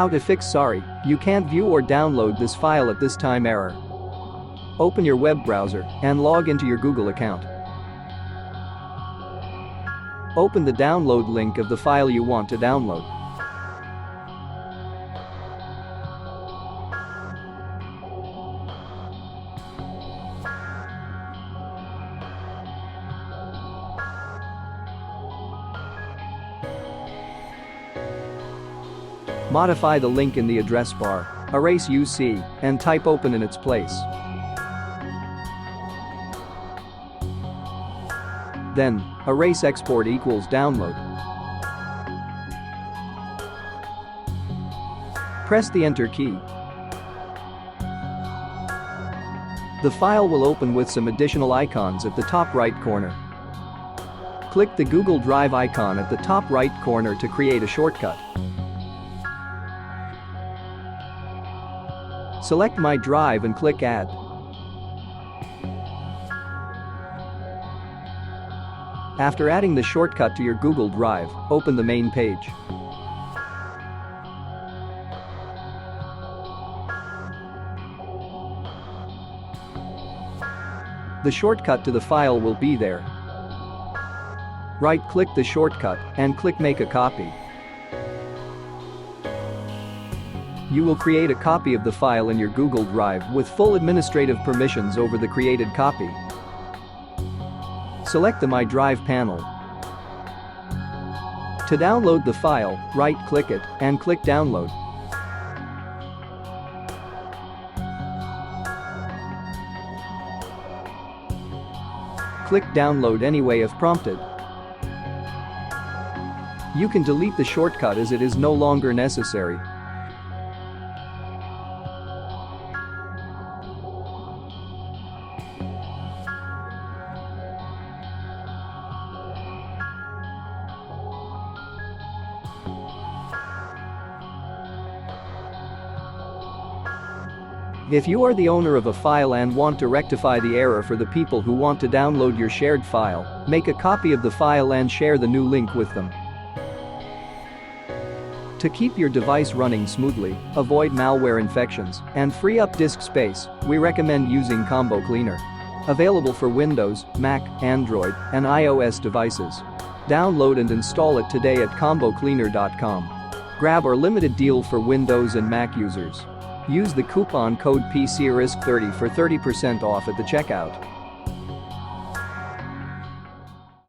How to fix sorry, you can't view or download this file at this time error. Open your web browser and log into your Google account. Open the download link of the file you want to download. Modify the link in the address bar, erase UC, and type open in its place. Then, erase export equals download. Press the enter key. The file will open with some additional icons at the top right corner. Click the Google Drive icon at the top right corner to create a shortcut. Select My Drive and click Add. After adding the shortcut to your Google Drive, open the main page. The shortcut to the file will be there. Right-click the shortcut and click Make a Copy. You will create a copy of the file in your Google Drive with full administrative permissions over the created copy. Select the My Drive panel. To download the file, right-click it and click Download. Click Download anyway if prompted. You can delete the shortcut as it is no longer necessary. If you are the owner of a file and want to rectify the error for the people who want to download your shared file, make a copy of the file and share the new link with them. To keep your device running smoothly, avoid malware infections, and free up disk space, we recommend using Combo Cleaner. Available for Windows, Mac, Android, and iOS devices. Download and install it today at combocleaner.com. Grab our limited deal for Windows and Mac users. Use the coupon code PCRISK30 for 30% off at the checkout.